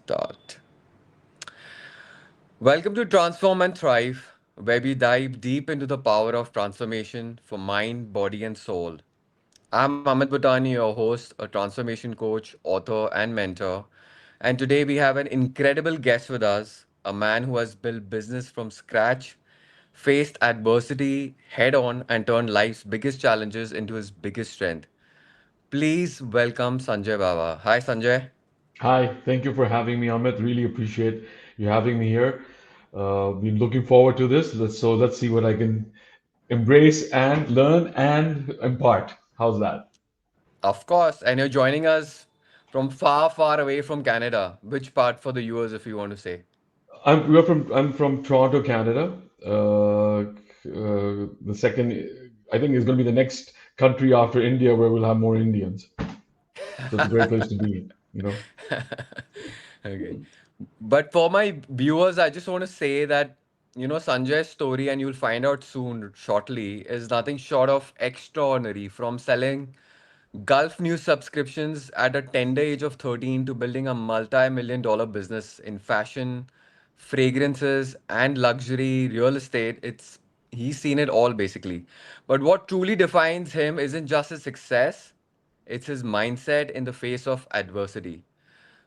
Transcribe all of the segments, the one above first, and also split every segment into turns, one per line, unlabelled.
Self-Doubt. Welcome to Transform and Thrive, where we dive deep into the power of transformation for mind, body, and soul. I'm Amit Butani, your host, a transformation coach, author, and mentor. And today we have an incredible guest with us, a man who has built business from scratch, faced adversity head on, and turned life's biggest challenges into his biggest strength. Please welcome Sanjay Bawa. Hi, Sanjay.
Hi, thank you for having me, Amit. Really appreciate you having me here. Been looking forward to this. Let's see what I can embrace and learn and impart. How's that?
Of course, and you're joining us from far, far away from Canada. Which part for the viewers, if you want to say?
I'm from Toronto, Canada. The second, I think, is going to be the next country after India where we'll have more Indians. So it's a great place to be.
Okay. But for my viewers, I just want to say that, Sanjay's story, and you'll find out soon, shortly, is nothing short of extraordinary. From selling Gulf News subscriptions at a tender age of 13 to building a multi-million-dollar business in fashion, fragrances, and luxury real estate. He's seen it all basically. But what truly defines him isn't just his success, it's his mindset in the face of adversity.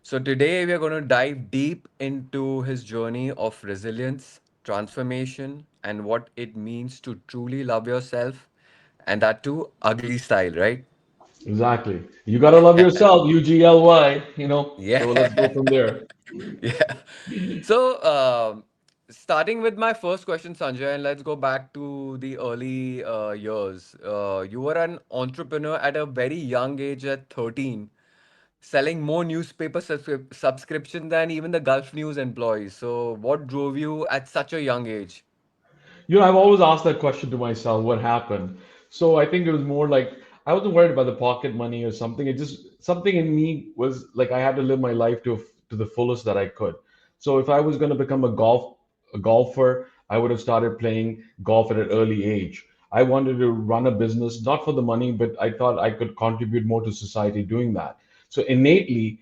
So today we are going to dive deep into his journey of resilience, transformation, and what it means to truly love yourself, and that too ugly style, right?
Exactly. You gotta love yourself, U.G.L.Y. So let's go
Yeah.
from there.
Yeah. So, starting with my first question, Sanjay, and let's go back to the early years. You were an entrepreneur at a very young age at 13, selling more newspaper subscription than even the Gulf News employees. So, what drove you at such a young age?
I've always asked that question to myself, what happened? So I think it was more like I wasn't worried about the pocket money or something. It just something in me was like I had to live my life to the fullest that I could. So if I was going to become a golfer, I would have started playing golf at an early age. I wanted to run a business not for the money, but I thought I could contribute more to society doing that. So innately,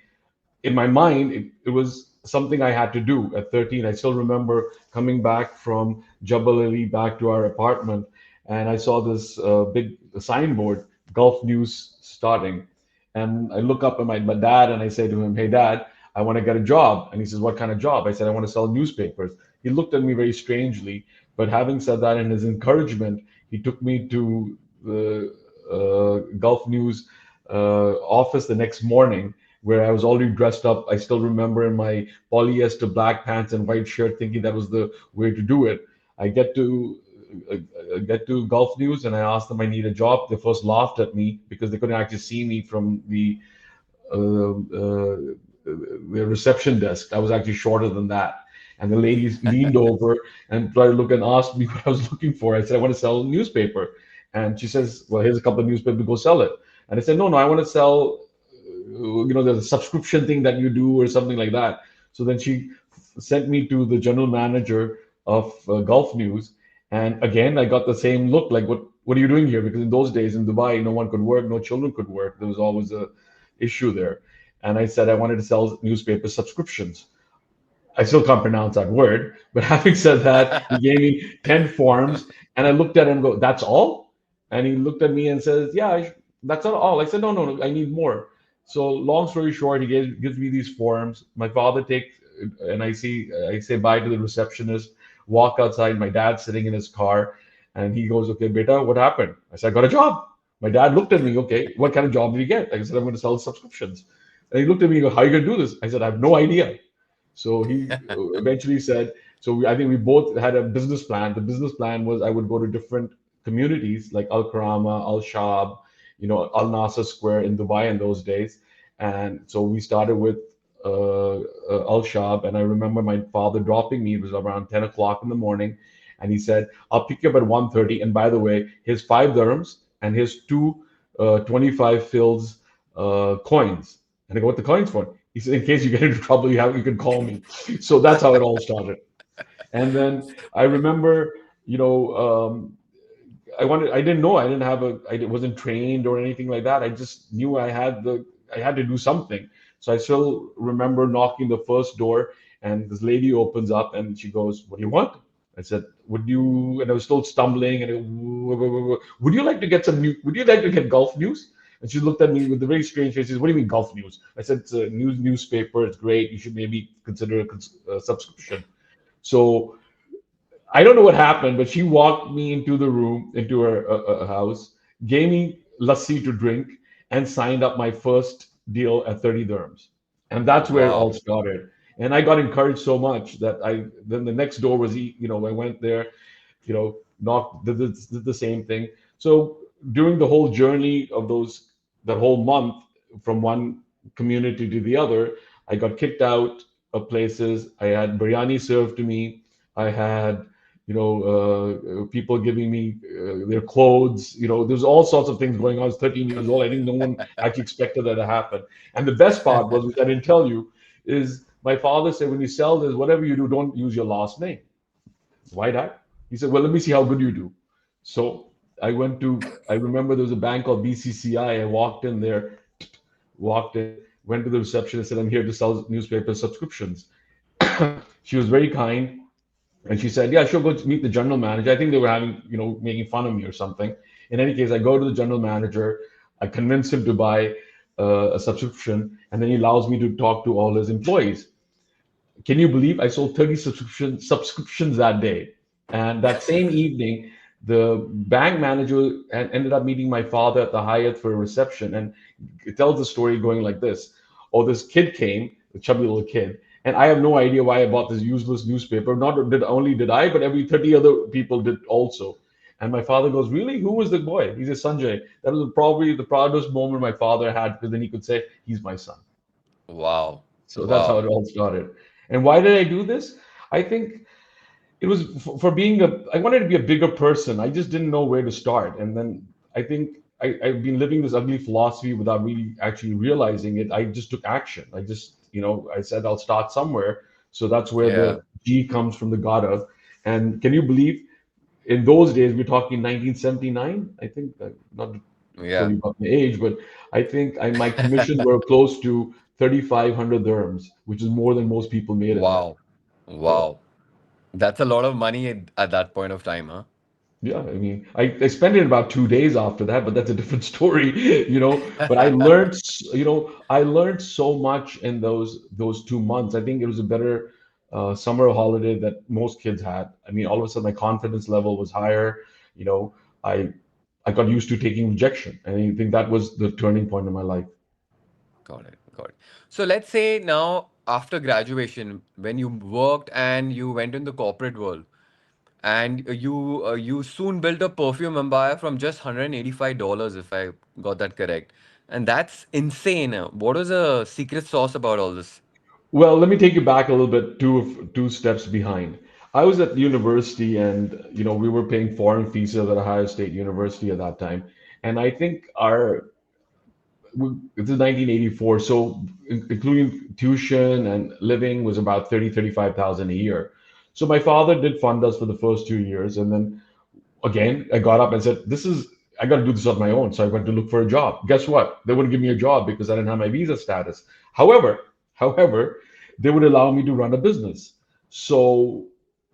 in my mind, it was something I had to do at 13. I still remember coming back from Jebel back to our apartment, and I saw this big signboard, Gulf News starting. And I look up at my dad and I say to him, "Hey, Dad, I want to get a job." And he says, "What kind of job?" I said, "I want to sell newspapers." He looked at me very strangely, but having said that, in his encouragement, he took me to the Gulf News office the next morning where I was already dressed up. I still remember in my polyester black pants and white shirt, thinking that was the way to do it. I get to Gulf News and I asked them I need a job. They first laughed at me because they couldn't actually see me from the reception desk. I was actually shorter than that. And the lady leaned over and tried to look and asked me what I was looking for. I said, I want to sell a newspaper. And she says, well, here's a couple of newspapers, go sell it. And I said, no, I want to sell, there's a subscription thing that you do or something like that. So then she sent me to the general manager of Gulf News. And again, I got the same look like, what are you doing here? Because in those days in Dubai, no one could work, no children could work. There was always a issue there. And I said I wanted to sell newspaper subscriptions. I still can't pronounce that word, but having said that, he gave me 10 forms and I looked at him and go, "That's all?" And he looked at me and says, "Yeah, that's not all." I said, "No, no, no, I need more." So long story short, gives me these forms. My father takes, and I say bye to the receptionist, walk outside. My dad's sitting in his car and he goes, "Okay, beta, what happened?" I said, "I got a job." My dad looked at me, "Okay, what kind of job did you get?" I said, "I'm going to sell subscriptions." And he looked at me and goes, "How are you going to do this?" I said, "I have no idea." So he eventually said, I think we both had a business plan. The business plan was I would go to different communities like Al Karama, Al Shab, Al Nasser Square in Dubai in those days. And so we started with Al Shab. And I remember my father dropping me. It was around 10 o'clock in the morning. And he said, I'll pick you up at 1:30. And by the way, here's 5 dirhams and here's two 25 fills coins. And I go, what the coins for? He said, in case you get into trouble, you can call me. So that's how it all started. And then I remember, you know, I didn't know, I wasn't trained or anything like that. I just knew I had to do something. So I still remember knocking the first door, and this lady opens up and she goes, "What do you want?" I said, "Would you?" And I was still stumbling. And I go, "Would you like to get some new? Would you like to get golf news?" And she looked at me with a very strange face. She says, "What do you mean golf news?" I said, "It's a newspaper. It's great. You should maybe consider a subscription." So I don't know what happened, but she walked me into the room, into her house, gave me lassi to drink, and signed up my first deal at 30 dirhams. And that's where it all
Wow.
started. And I got encouraged so much that then the next door was, I went there, knocked, did the same thing. So during the whole journey of that whole month from one community to the other, I got kicked out of places. I had biryani served to me. I had, people giving me their clothes. There's all sorts of things going on. I was 13 years old. I think no one actually expected that to happen. And the best part was, which I didn't tell you, is my father said, when you sell this, whatever you do, don't use your last name. Why that? He said, well, let me see how good you do. So I remember there was a bank called BCCI. I walked in there, went to the reception and said, I'm here to sell newspaper subscriptions. She was very kind. And she said, yeah, sure, go meet the general manager. I think they were making fun of me or something. In any case, I go to the general manager. I convince him to buy a subscription, and then he allows me to talk to all his employees. Can you believe I sold 30 subscriptions that day? And that same evening, the bank manager ended up meeting my father at the Hyatt for a reception. And it tells the story going like this. Oh, this kid came, a chubby little kid, and I have no idea why I bought this useless newspaper. Not did only did I, but every 30 other people did also. And my father goes, really? Who was the boy? He says, Sanjay. That was probably the proudest moment my father had, because then he could say, he's my son.
Wow.
So that's how
Wow.
it all started. And why did I do this? I think it was for being I wanted to be a bigger person. I just didn't know where to start. And then I think I've been living this ugly philosophy without really actually realizing it. I just took action. I said I'll start somewhere. So that's where
Yeah.
the G comes from, the gotta. And can you believe in those days, we're talking 1979? I think, not to tell
Yeah.
you about my age, but I think my commissions were close to 3,500 dirhams, which is more than most people made at that.
Wow.
Yeah.
Wow. That's a lot of money at that point of time, huh?
Yeah, I mean, I spent it about 2 days after that, but that's a different story, But I learned so much in those 2 months. I think it was a better summer holiday that most kids had. I mean, all of a sudden my confidence level was higher. You know, I I got used to taking rejection, and I think that was the turning point in my life.
Got it. Got it. So let's say now after graduation, when you worked and you went in the corporate world, and you soon built a perfume empire from just $185, if I got that correct. And that's insane. What was the secret sauce about all this?
Well, let me take you back a little bit, two steps behind. I was at university, and we were paying foreign fees at Ohio State University at that time, and I think this is 1984, so including tuition and living was about 35,000 a year. So my father did fund us for the first 2 years, and then again, I got up and said, I got to do this on my own. So I went to look for a job. Guess what? They wouldn't give me a job because I didn't have my visa status. However, however, they would allow me to run a business. So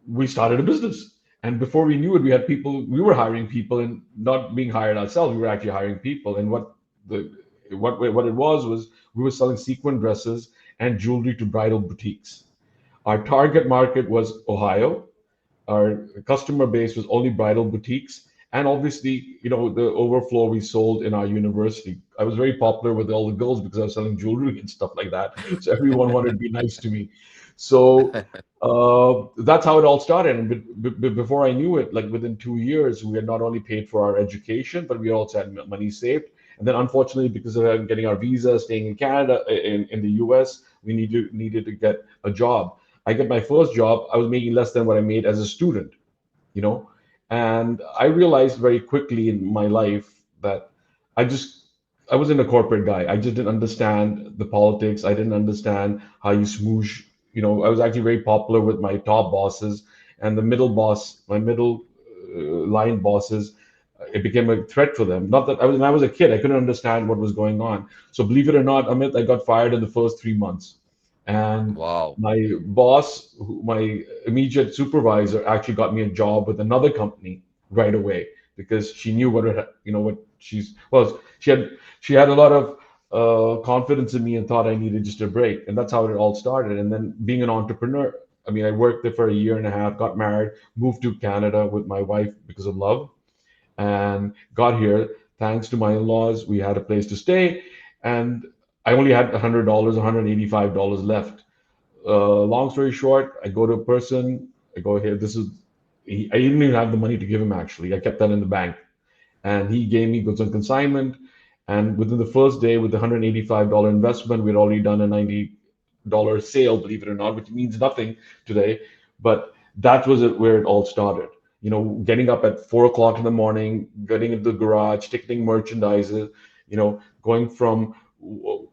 we started a business. And before we knew it, we were hiring people and not being hired ourselves. We were actually hiring people. And the, what it was we were selling sequin dresses and jewelry to bridal boutiques. Our target market was Ohio. Our customer base was only bridal boutiques, and obviously, the overflow we sold in our university. I was very popular with all the girls because I was selling jewelry and stuff like that. So everyone wanted to be nice to me. So that's how it all started. And before I knew it, like within 2 years, we had not only paid for our education, but we also had money saved. And then, unfortunately, because of getting our visa, staying in Canada, in the US, we needed to get a job. I get my first job, I was making less than what I made as a student, you know. And I realized very quickly in my life that I just I wasn't a corporate guy. I just didn't understand the politics. I didn't understand how you smoosh. I was actually very popular with my top bosses and the middle boss, my middle line bosses. it became a threat for them. Not that I was, when I was a kid, I couldn't understand what was going on. So believe it or not, Amit, I got fired in the first 3 months, and
Wow.
my boss, my immediate supervisor, actually got me a job with another company right away because she knew what it, what she had a lot of confidence in me and thought I needed just a break, and that's how it all started. And then being an entrepreneur, I mean, I worked there for a year and a half, got married, moved to Canada with my wife because of love, and got here thanks to my in-laws. We had a place to stay, and I only had $100, $185 left. Long story short, I go to a person. I go here. This is. I didn't even have the money to give him. Actually, I kept that in the bank, and he gave me goods on consignment. And within the first day, with the $185 investment, we'd already done a $90 sale, believe it or not, which means nothing today. But that was where it all started. Getting up at 4 o'clock in the morning, getting into the garage, ticketing merchandise, going from,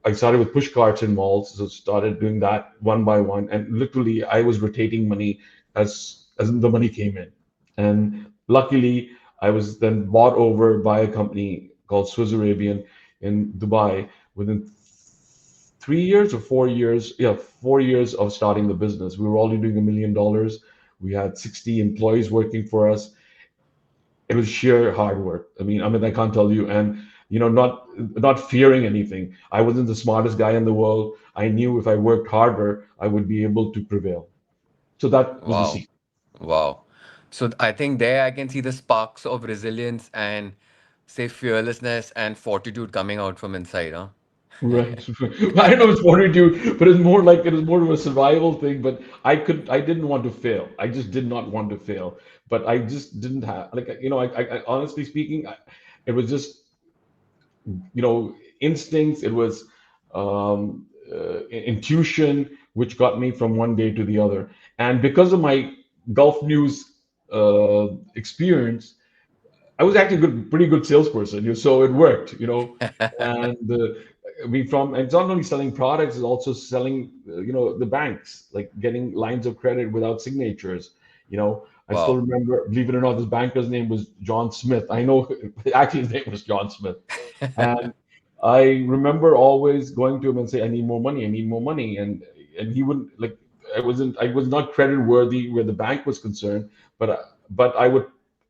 I started with push carts in malls, so started doing that one by one. And literally, I was rotating money as the money came in. And luckily, I was then bought over by a company called Swiss Arabian in Dubai within 3 years or 4 years. Yeah, 4 years of starting the business. We were already doing $1 million. We had 60 employees working for us. It was sheer hard work. I mean, I can't tell you. And not fearing anything. I wasn't the smartest guy in the world. I knew if I worked harder, I would be able to prevail. So that was the
Wow.
secret.
Wow. So I think there I can see the sparks of resilience and say fearlessness and fortitude coming out from inside, huh?
Right. I don't know if it's fortitude, but it's more like it is more of a survival thing. But I didn't want to fail. I just did not want to fail. But I just didn't have, like, I honestly speaking, it was just, instincts. It was intuition, which got me from one day to the other. And because of my Gulf News experience, I was actually a pretty good salesperson, so it worked. And I mean, and it's not only selling products, it's also selling, the banks, like getting lines of credit without signatures. I still
Wow.
remember, believe it or not, this banker's name was John Smith. I know, actually, his name was John Smith. And I remember always going to him and say, "I need more money. I need more money." And he wouldn't, like, I was not credit worthy where the bank was concerned, but I would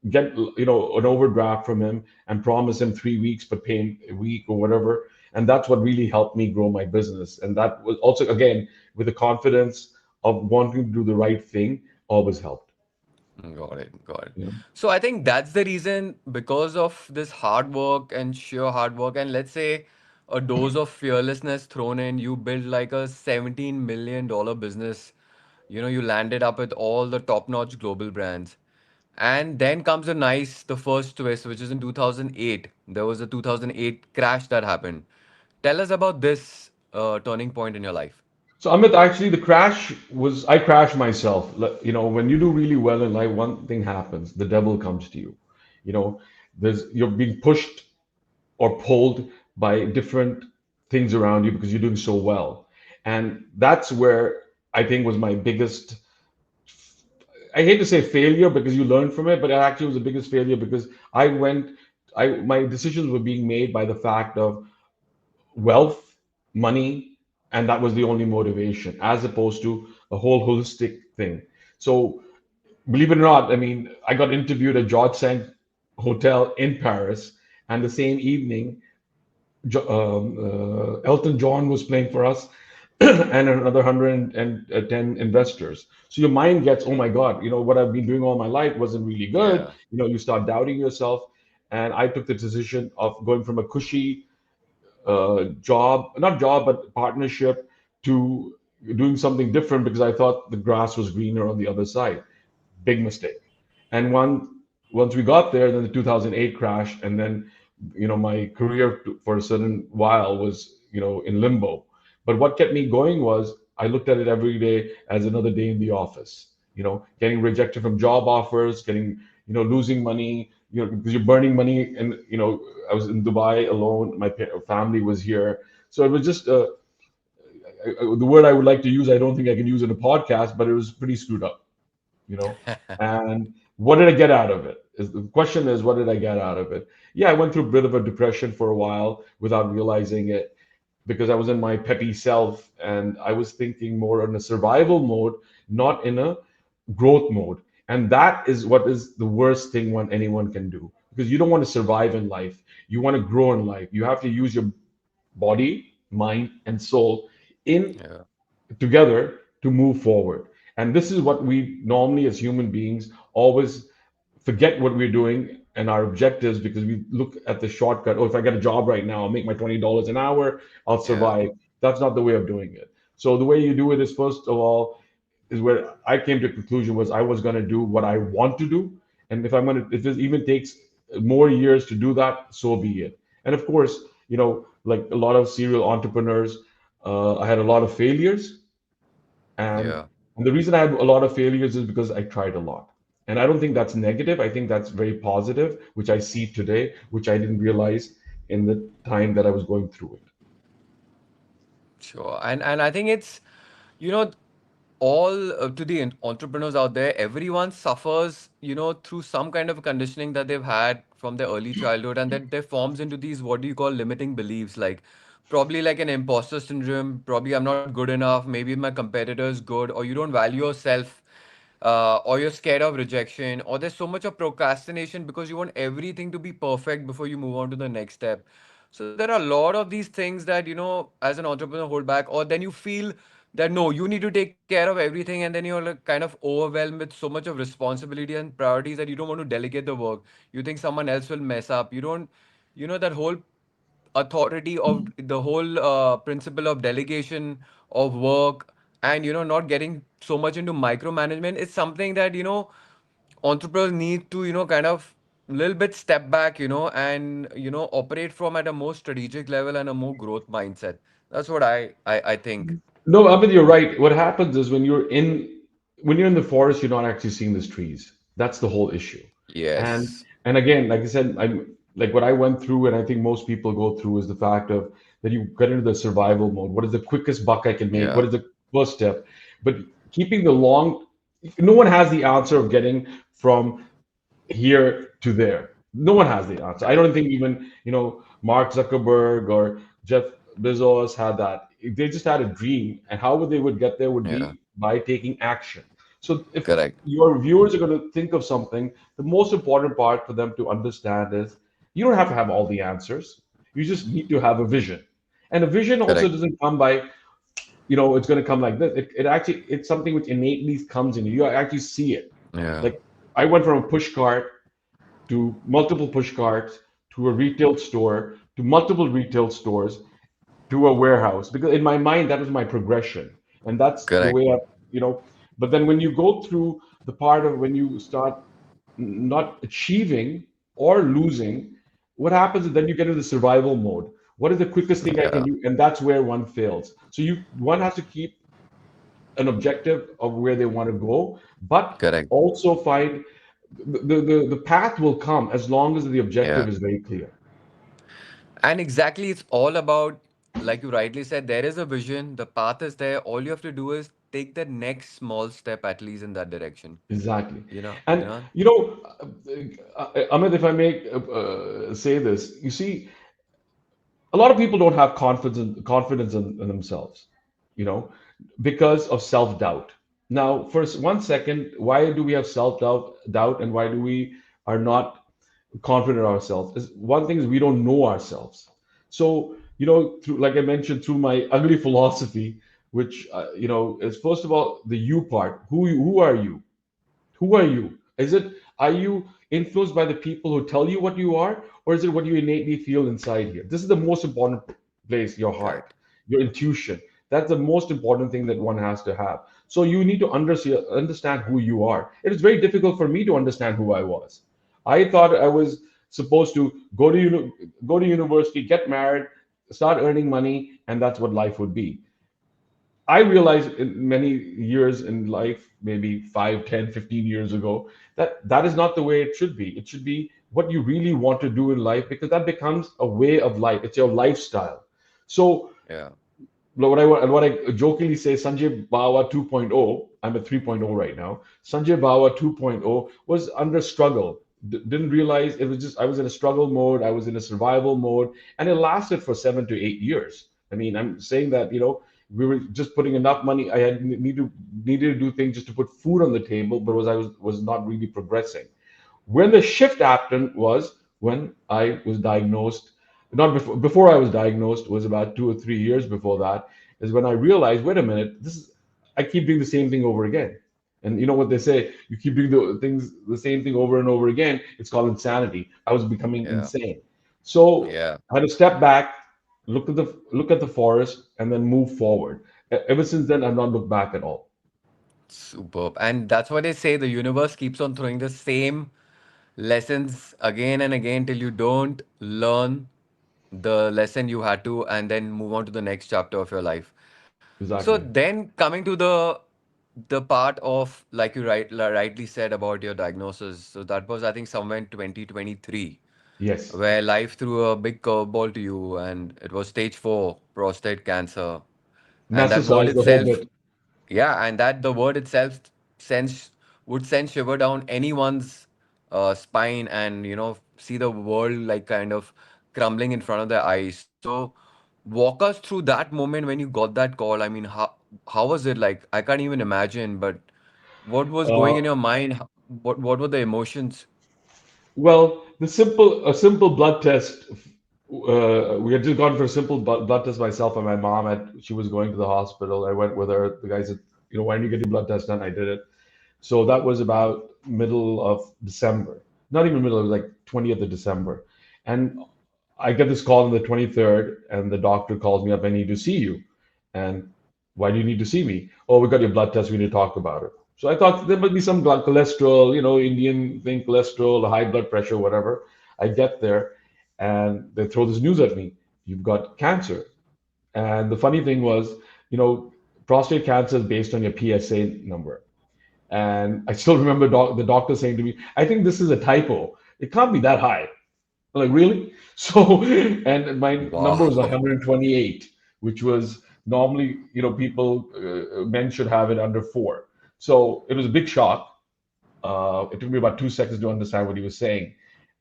get, an overdraft from him and promise him 3 weeks, but pay him a week or whatever. And that's what really helped me grow my business. And that was also, again, with the confidence of wanting to do the right thing, always helped.
Got it. Got it.
You know?
So I think that's the reason because of this hard work and sheer hard work, and let's say a dose of fearlessness thrown in, you build like a $17 million business. You landed up with all the top-notch global brands. And then comes the first twist, which is in 2008. There was a 2008 crash that happened. Tell us about this turning point in your life.
So Amit, actually, the crash was I crashed myself. When you do really well in life, one thing happens: the devil comes to you. You know, you're being pushed or pulled by different things around you because you're doing so well, and that's where I think was my biggest. I hate to say failure because you learn from it, but it actually was the biggest failure because I went. My decisions were being made by the fact of wealth, money, and that was the only motivation, as opposed to a whole holistic thing. So, believe it or not, I mean, I got interviewed at George Saint Hotel in Paris, and the same evening, Elton John was playing for us, and another 110 investors. So your mind gets, oh my God, what I've been doing all my life wasn't really good.
Yeah.
You start doubting yourself. And I took the decision of going from a cushy not job, but partnership to doing something different because I thought the grass was greener on the other side. Big mistake. And once we got there, then the 2008 crash, and then my career for a certain while was in limbo. But what kept me going was I looked at it every day as another day in the office. Getting rejected from job offers, getting losing money, because you're burning money. And I was in Dubai alone. My family was here, so it was just the word I would like to use. I don't think I can use in a podcast, but it was pretty screwed up. you know. And what did I get out of it? Is the question is, what did I get out of it? Yeah, I went through a bit of a depression for a while without realizing it because I was in my peppy self and I was thinking more in a survival mode, not in a growth mode. And that is what is the worst thing one anyone can do because you don't want to survive in life. You want to grow in life. You have to use your body, mind, and soul in
Yeah.
together to move forward. And this is what we normally, as human beings, always forget what we're doing and our objectives because we look at the shortcut. Oh, if I get a job right now, I'll make my $20 an hour, I'll
Yeah.
survive. That's not the way of doing it. So the way you do it is, first of all, is where I came to a conclusion was I was going to do what I want to do, and if it even takes more years to do that, so be it. And of course, like a lot of serial entrepreneurs, I had a lot of failures, and
Yeah.
and the reason I had a lot of failures is because I tried a lot. And I don't think that's negative. I think that's very positive, which I see today, which I didn't realize in the time that I was going through it.
Sure. And I think it's, you know, all to the entrepreneurs out there, everyone suffers, through some kind of conditioning that they've had from their early childhood, and that they forms into these, what do you call, limiting beliefs, like probably like an imposter syndrome, probably I'm not good enough, maybe my competitor is good, or you don't value yourself, or you're scared of rejection, or there's so much of procrastination because you want everything to be perfect before you move on to the next step. So there are a lot of these things that, as an entrepreneur, hold back, or then you feel that no, you need to take care of everything, and then you're like kind of overwhelmed with so much of responsibility and priorities that you don't want to delegate the work. You think someone else will mess up. You don't, that whole authority of the whole principle of delegation of work, and not getting so much into micromanagement is something that entrepreneurs need to kind of little bit step back, and operate from at a more strategic level and a more growth mindset. That's what I think.
No, I mean you're right. What happens is when you're in the forest, you're not actually seeing these trees. That's the whole issue. And
Yes.
and again, like I said, I'm like what I went through, and I think most people go through is the fact of that you get into the survival mode. What is the quickest buck I can make? What
Yeah.
is the first step? But keeping the long, no one has the answer of getting from here to there. No one has the answer. I
Correct.
don't think even, Mark Zuckerberg or Jeff Bezos had that. They just had a dream, and how they would get there would
Yeah.
be by taking action. So if
Correct.
your viewers are going to think of something, the most important part for them to understand is you don't have to have all the answers. You just need to have a vision. And a vision also
Correct.
doesn't come by, it's going to come like this. It actually, it's something which innately comes in you. You actually see it.
Yeah.
Like I went from a push cart to multiple push carts to a retail store to multiple retail stores to a warehouse because in my mind that was my progression, and that's the
Correct.
way you know but then when you go through the part of when you start not achieving or losing, what happens is then you get into the survival mode. What is the quickest thing I can
Yeah.
do? And that's where one fails. So one has to keep an objective of where they want to go, but
Correct.
also find the path will come as long as the
Yeah.
objective is very clear.
And exactly, it's all about, like you rightly said, there is a vision, the path is there. All you have to do is take the next small step, at least in that direction.
Exactly.
You know, you
And
know?
Amit, if I may say this, you see, a lot of people don't have confidence in themselves, you know, because of self-doubt. Now, for 1 second, why do we have self-doubt, and why do we are not confident in ourselves? Is one thing is we don't know ourselves. So, through like I mentioned, through my ugly philosophy, which is first of all the you part. Who are you? Who are you? Are you influenced by the people who tell you what you are, or is it what you innately feel inside here? This is the most important place, your heart,
Correct.
your intuition. That's the most important thing that one has to have. So you need to understand who you are. It is very difficult for me to understand who I was. I thought I was supposed to go to university, get married, start earning money, and that's what life would be. I realized in many years in life, maybe 5, 10, 15 years ago, that that is not the way it should be. It should be what you really want to do in life because that becomes a way of life. It's your lifestyle. So
Yeah.
what I jokingly say, Sanjay Bawa 2.0, I'm at 3.0 right now. Sanjay Bawa 2.0 was under struggle. Didn't realize it was just I was in a struggle mode, I was in a survival mode, and it lasted for 7 to 8 years. I mean, I'm saying that, we were just putting enough money. I had needed to do things just to put food on the table, but was not really progressing. When the shift happened was when I was diagnosed. Not before I was diagnosed was about 2 or 3 years before that, is when I realized, wait a minute, I keep doing the same thing over again. And you know what they say, you keep doing the same thing over and over again, it's called insanity. I was becoming
Yeah.
insane. So
Yeah.
I had to step back, look at the forest, and then move forward. Ever since then, I've not looked back at all.
Superb. And that's why they say the universe keeps on throwing the same lessons again and again till you don't learn the lesson you had to and then move on to the next chapter of your life. So
Exactly.
then coming to the part of like you rightly said about your diagnosis. So that was I think somewhere in 2023
Yes.
where life threw a big curveball to you and it was stage 4 prostate cancer. And that word
Metastasize the whole
itself,
bit.
yeah, and that the word itself sends would send shiver down anyone's spine and see the world like kind of crumbling in front of their eyes. So walk us through that moment when you got that call. I mean, how was it like? I can't even imagine, but what was going
Uh,
in your mind? What were the emotions?
Well, a simple blood test. We had just gone for a simple blood test, myself and my mom. She was going to the hospital. I went with her. The guy said, why don't you get your blood test done? I did it. So that was about middle of December. Not even middle, it was like 20th of December. And I get this call on the 23rd, and the doctor calls me up, I need to see you. And why do you need to see me? Oh, we got your blood test, we need to talk about it. So I thought there must be some cholesterol, Indian thing, cholesterol, high blood pressure, whatever. I get there, and they throw this news at me. You've got cancer. And the funny thing was, you know, prostate cancer is based on your PSA number. And I still remember the doctor saying to me, I think this is a typo. It can't be that high. I'm like, really? So, and my number was
Wow.
128, which was normally, men should have it under 4. So it was a big shock. It took me about 2 seconds to understand what he was saying.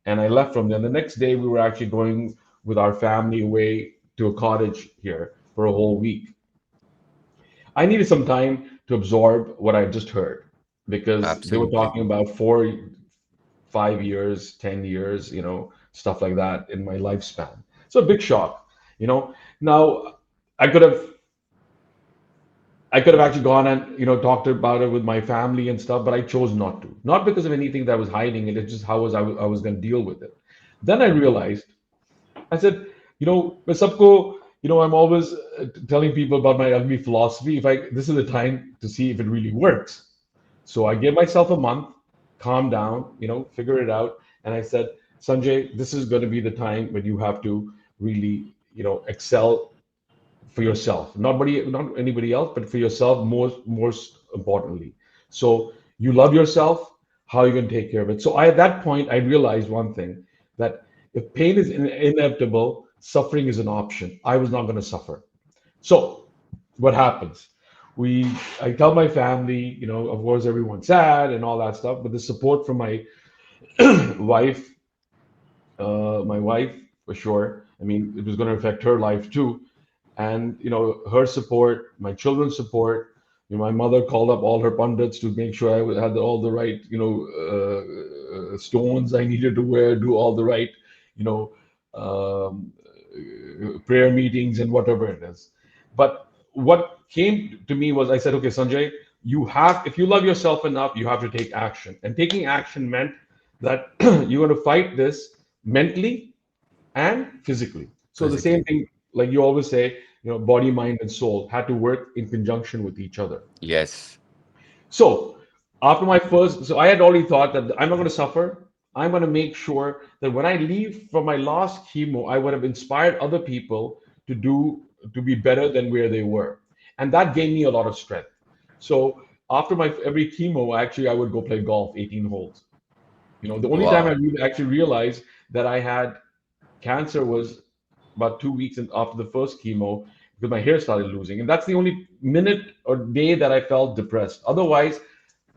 And I left from there. The next day, we were actually going with our family away to a cottage here for a whole week. I needed some time to absorb what I just heard because they were
Absolutely.
talking about 4, 5 years, 10 years, stuff like that in my lifespan. So a big shock, you know. Now I could have I could have actually gone and talked about it with my family and stuff, but I chose not to. Not because of anything that I was hiding it. It's just how I was going to deal with it. Then I realized I said, मैं सबको, I'm always telling people about my ugly philosophy. If I This is the time to see if it really works. So I gave myself a month, calm down, figure it out. And I said, Sanjay, this is going to be the time when you have to really, excel for yourself, not anybody else, but for yourself most importantly. So you love yourself. How are you going to take care of it? So at that point, I realized one thing, that if pain is inevitable, suffering is an option. I was not going to suffer. So what happens? I tell my family, of course, everyone's sad and all that stuff, but the support from my wife, my wife for sure. I mean, it was going to affect her life too, and her support, my children's support. My mother called up all her pundits to make sure I had all the right, stones I needed to wear, do all the right, you know, um, prayer meetings and whatever it is. But what came to me was, I said, okay, Sanjay, if you love yourself enough, you have to take action. And taking action meant that you're going to fight this mentally and physically. So the same
Physically.
thing, like you always say, body, mind, and soul had to work in conjunction with each other.
Yes.
So so I had already thought that I'm not going to suffer. I'm going to make sure that when I leave from my last chemo, I would have inspired other people to be better than where they were, and that gave me a lot of strength. So after my every chemo, actually, I would go play golf, 18 holes. The only time I
Wow.
really actually realized that I had cancer was about 2 weeks after the first chemo, because my hair started losing, and that's the only minute or day that I felt depressed. Otherwise,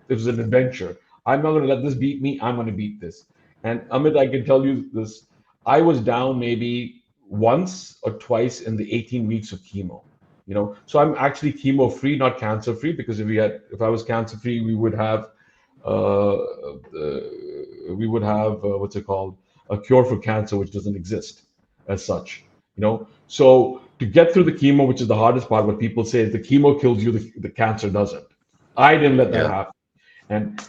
it was an adventure. I'm not going to let this beat me. I'm going to beat this. And Amit, I can tell you this. I was down maybe once or twice in the 18 weeks of chemo. So I'm actually chemo free, not cancer free, because if I was cancer free, uh, what's it called, a cure for cancer, which doesn't exist as such. So to get through the chemo, which is the hardest part, what people say is the chemo kills you, the cancer doesn't. I didn't let that
Yeah.
happen. And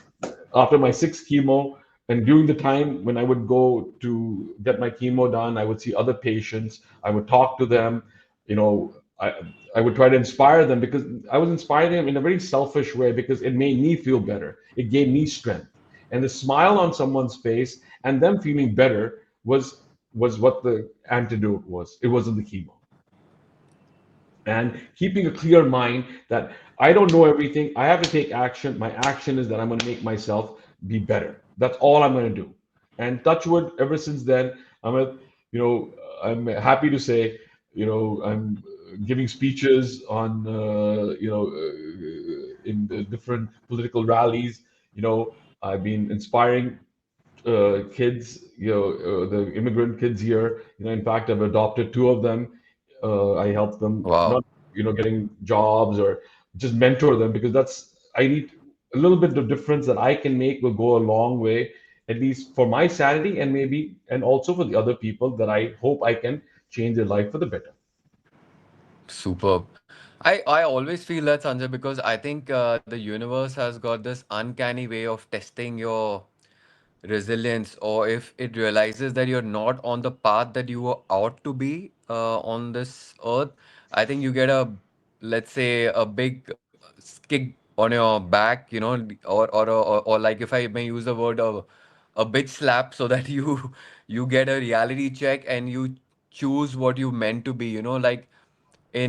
after my sixth chemo, and during the time when I would go to get my chemo done, I would see other patients. I would talk to them. You know, I would try to inspire them, because I was inspiring them in a very selfish way, because it made me feel better. It gave me strength, and the smile on someone's face and them feeling better was what the antidote was. It wasn't the chemo. And keeping a clear mind that I don't know everything. I have to take action. My action is that I'm going to make myself be better. That's all I'm going to do. And touch wood, ever since then, I'm a, you know, I'm happy to say, I'm giving speeches on, in the different political rallies. I've been inspiring kids, the immigrant kids here. In fact, I've adopted two of them. I help them,
Wow.
not, getting jobs, or just mentor them, because I need a little bit of difference that I can make will go a long way, at least for my sanity, and maybe, and also for the other people that I hope I can change their life for the better.
Superb. I always feel that, Sanjay, because I think the universe has got this uncanny way of testing your resilience, or if it realizes that you're not on the path that you ought to be on this earth. I think you get let's say, a big kick on your back, or like, if I may use the word, a bitch slap, so that you get a reality check and you choose what you meant to be, like they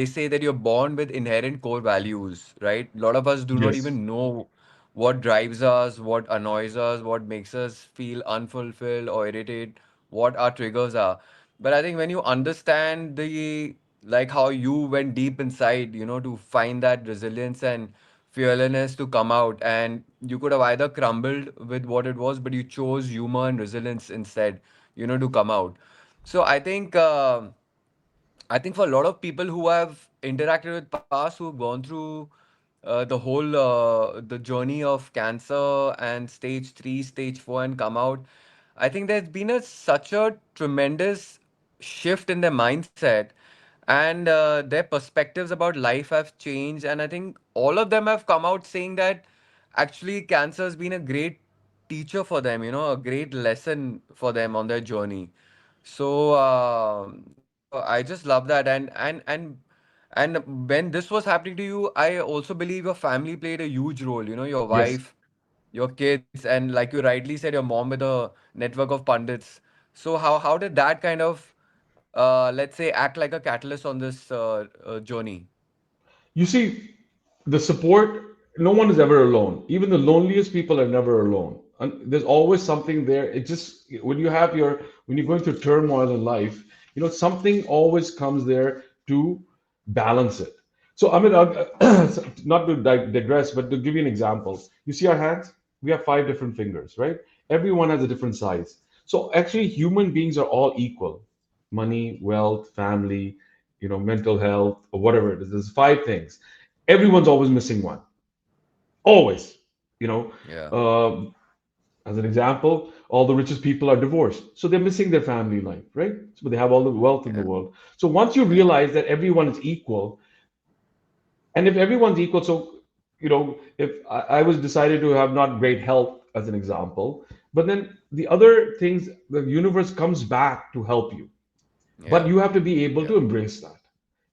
say that you're born with inherent core values, right? A lot of us do not
Yes.
even know what drives us, what annoys us, what makes us feel unfulfilled or irritated, what our triggers are. But I think when you understand the like how you went deep inside, to find that resilience and fearlessness to come out, and you could have either crumbled with what it was, but you chose humor and resilience instead, to come out. So I think for a lot of people who have interacted with past, who've gone through the journey of cancer and stage 3, stage 4, and come out, I think there's been such a tremendous shift in their mindset, and their perspectives about life have changed. And I think all of them have come out saying that actually cancer has been a great teacher for them, a great lesson for them on their journey. So I just love that. And when this was happening to you, I also believe your family played a huge role, your
Yes.
wife, your kids, and like you rightly said, your mom with a network of pundits. So how did that kind of let's say, act like a catalyst on this journey?
You see, the support, no one is ever alone. Even the loneliest people are never alone. And there's always something there. It just, when you're going through turmoil in life, something always comes there to balance it. So, I mean, not to digress, but to give you an example, you see our hands? We have five different fingers, right? Everyone has a different size. So, actually, human beings are all equal: money, wealth, family, mental health, or whatever it is. There's five things. Everyone's always missing one. Always. You know,
Yeah,
um, as an example, all the richest people are divorced, so they're missing their family life, right? So they have all the wealth in the
yeah,
world. So once you
yeah,
realize that everyone is equal, and if everyone's equal, so if I was decided to have not great health, as an example, but then the other things, the universe comes back to help you, but
yeah,
you have to be able
yeah,
to embrace that.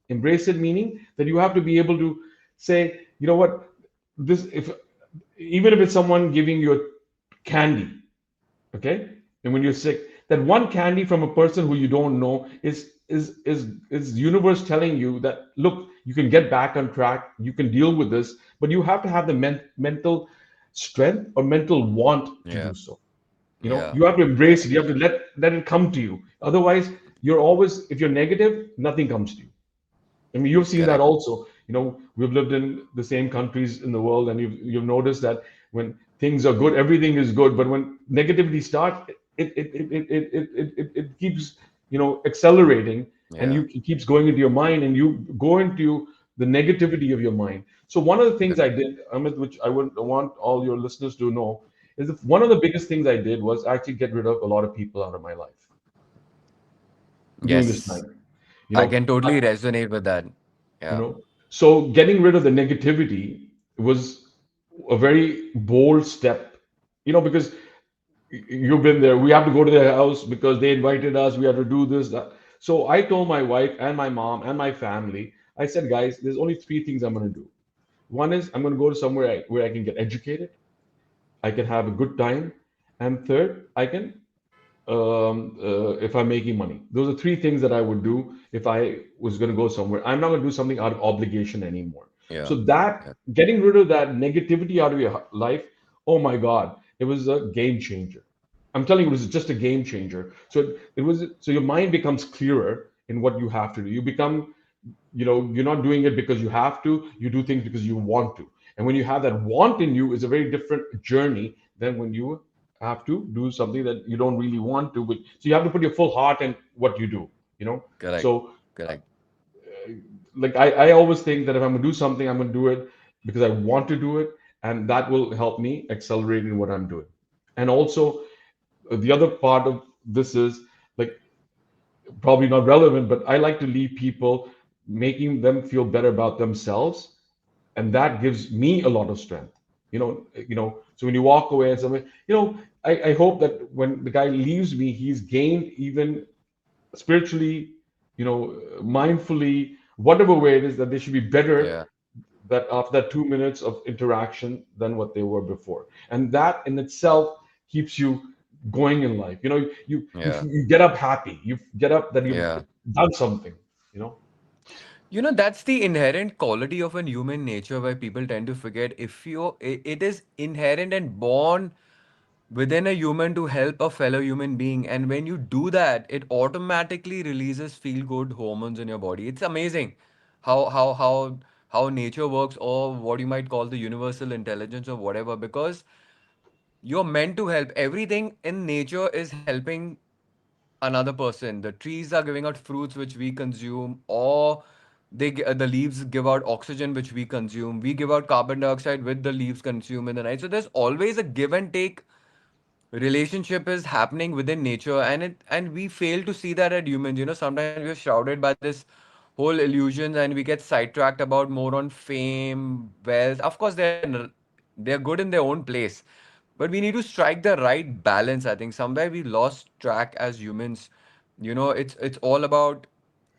Embrace it, meaning that you have to be able to say, you know what, this if even if it's someone giving you a candy, okay, and when you're sick, that one candy from a person who you don't know is universe telling you that, look, you can get back on track, you can deal with this, but you have to have the mental strength or mental want to
yeah,
do so.
yeah,
You have to
yeah,
embrace it. You have to let it come to you. Otherwise, you're always, if you're negative, nothing comes to you. I mean, you've seen that
correct.
also. We've lived in the same countries in the world, and you've noticed that when things are good, everything is good. But when negativity starts, it keeps, accelerating, and
Yeah.
it keeps going into your mind, and you go into the negativity of your mind. So one of the things I
Correct.
did, Amit, which I would want all your listeners to know, is that one of the biggest things I did was actually get rid of a lot of people out of my life during this
Yes.
time. You
I
know,
can totally resonate with that.
you
Yeah.
know so getting rid of the negativity was a very bold step, because you've been there. We have to go to their house because they invited us. We have to do this, that. So I told my wife and my mom and my family, I said, guys, there's only three things I'm going to do. One is I'm going to go to somewhere where I can get educated, I can have a good time, and third, I can, if I'm making money. Those are three things that I would do if I was going to go somewhere. I'm not going to do something out of obligation anymore. So
Yeah.
that
Yeah.
getting rid of that negativity out of your life, oh my God, it was a game changer. I'm telling you, it was just a game changer. So your mind becomes clearer in what you have to do. You become, you're not doing it because you have to. You do things because you want to. And when you have that want in you, is a very different journey than when you have to do something that you don't really want to. But so you have to put your full heart in what you do. You know.
Correct.
So
Correct.
like I always think that if I'm gonna do something, I'm gonna do it because I want to do it, and that will help me accelerate in what I'm doing. And also the other part of this is like probably not relevant, but I like to leave people, making them feel better about themselves, and that gives me a lot of strength. So when you walk away and something, I hope that when the guy leaves me, he's gained even spiritually, mindfully, whatever way it is, that they should be better
Yeah.
that after that 2 minutes of interaction than what they were before, and that in itself keeps you going in life.
Yeah.
You get up happy. You get up that you've
Yeah.
done something. You know.
That's the inherent quality of an human nature where people tend to forget. It is inherent and born within a human to help a fellow human being. And when you do that, it automatically releases feel good hormones in your body. It's amazing how nature works, or what you might call the universal intelligence or whatever, because you're meant to help. Everything in nature is helping another person. The trees are giving out fruits which we consume, or the leaves give out oxygen which we consume. We give out carbon dioxide with the leaves consume in the night. So there's always a give and take relationship is happening within nature, and we fail to see that at humans. Sometimes we're shrouded by this whole illusions, and we get sidetracked about more on fame, wealth. Of course, they're good in their own place, but we need to strike the right balance. I think somewhere we lost track as humans. It's all about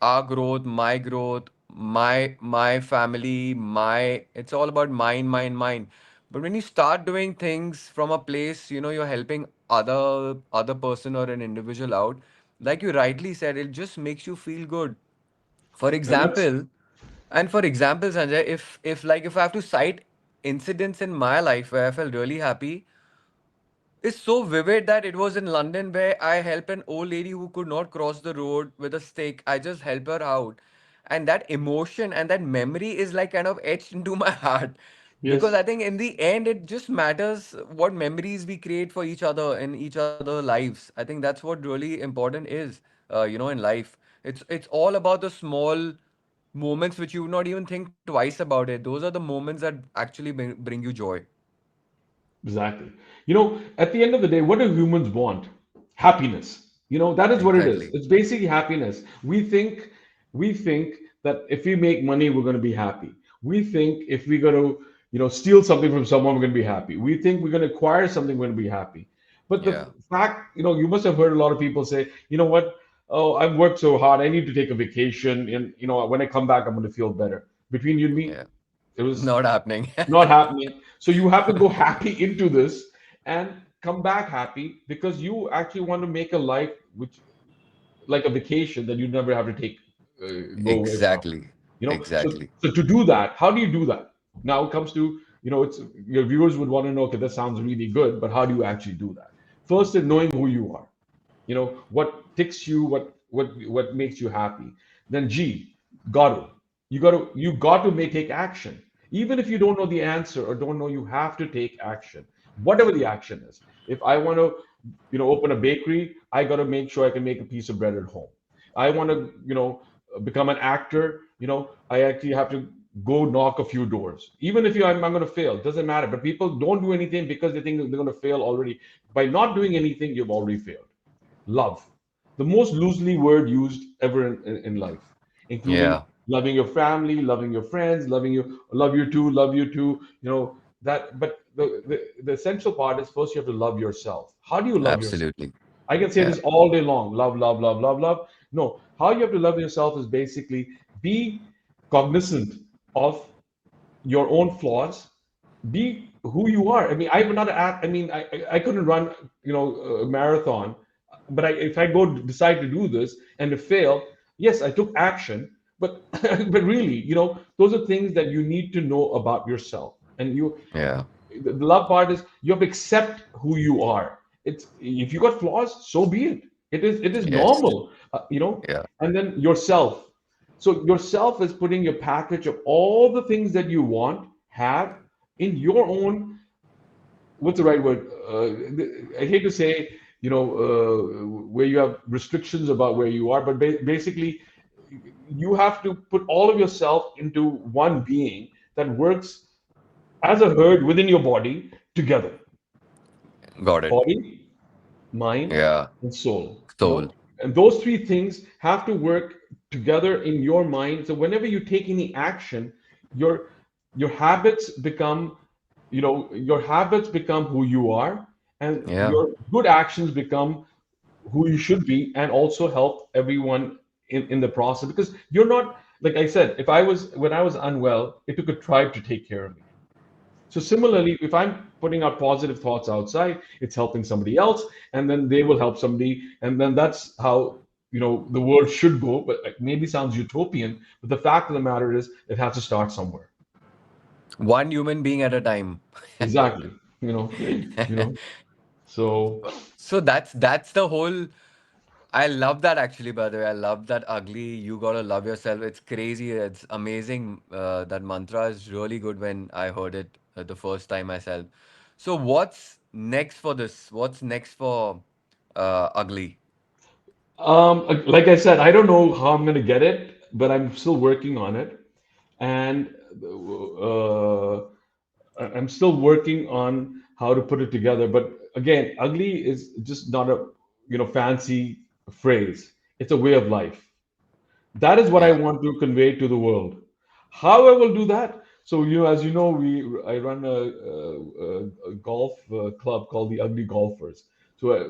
our growth, my growth, my family, my it's all about mine, mine, mine. But when you start doing things from a place, you're helping other person or an individual out, like you rightly said, it just makes you feel good. For
And that's
example, Sanjay, if I have to cite incidents in my life where I felt really happy, is so vivid that it was in London where I helped an old lady who could not cross the road with a stick. I just help her out. And that emotion and that memory is like kind of etched into my heart. Because
yes.
I think in the end, it just matters what memories we create for each other in each other lives. I think that's what really important is, in life. It's all about the small moments which you would not even think twice about it. Those are the moments that actually bring you joy.
Exactly. At the end of the day, what do humans want? Happiness. That is what it is.
Exactly.
It's basically happiness. We think that if we make money, we're going to be happy. We think if we're going to, steal something from someone, we're going to be happy. We think we're going to acquire something, we're going to be happy. But the
Yeah.
fact, you must have heard a lot of people say, you know what? Oh, I've worked so hard. I need to take a vacation, and when I come back, I'm going to feel better. Between you and me,
Yeah.
it was
Not happening.
not happening. So you have to go happy into this and come back happy, because you actually want to make a life which, like a vacation that you never have to take, go away from.
Exactly.
So
Exactly.
to do that, how do you do that? Now it comes to, it's your viewers would want to know. Okay, that sounds really good, but how do you actually do that? First is knowing who you are. What ticks you, what makes you happy. Then got to you got to make take action, even if you don't know the answer or don't know, you have to take action. whatever the action is. If I want to, open a bakery, I got to make sure I can make a piece of bread at home. I want to, become an actor, I actually have to go knock a few doors. Even if I'm going to fail, doesn't matter. But people don't do anything because they think they're going to fail already. By not doing anything, you've already failed. Love, the most loosely word used ever in life, including
Yeah,
loving your family, loving your friends, love you too, that. But the essential part is first you have to love yourself. How do you love yourself?
absolutely.
I can say
Yeah,
this all day long. Love, love, love, love, love. No, how you have to love yourself is basically be cognizant of your own flaws, be who you are. I mean, I would not act. I mean, I couldn't run, a marathon, but if I go decide to do this and to fail, yes, I took action, but but really, those are things that you need to know about yourself, and
yeah,
the love part is you have to accept who you are. It's if you got flaws, so be it. It is
yes,
normal,
yeah,
and then yourself. So yourself is putting your package of all the things that you want, have in your own. What's the right word? I hate to say, where you have restrictions about where you are, but basically, you have to put all of yourself into one being that works as a herd within your body together.
got it.
Body, mind,
Yeah,
and soul.
soul.
And those three things have to work together in your mind. So whenever you take any action, your your habits become, your habits become who you are, and
Yeah,
your good actions become who you should be, and also help everyone in the process. Because you're not, like I said, if I was when I was unwell, it took a tribe to take care of me. So similarly, if I'm putting out positive thoughts outside, it's helping somebody else, and then they will help somebody, and then that's how the world should go. But like, maybe sounds utopian, but the fact of the matter is, it has to start somewhere.
one human being at a time.
Exactly. So
So that's the whole. I love that actually, by the way. I love that ugly. You gotta love yourself. It's crazy. It's amazing. That mantra is really good when I heard it the first time myself. So what's next for this? What's next for ugly?
like I said, I don't know how I'm going to get it, but I'm still working on it, and uh, I'm still working on how to put it together. But again, ugly is just not a fancy phrase. It's a way of life. That is what I
Yeah.
want to convey to the world. How I will do that? So as you know, we I run a golf club called the Ugly Golfers. So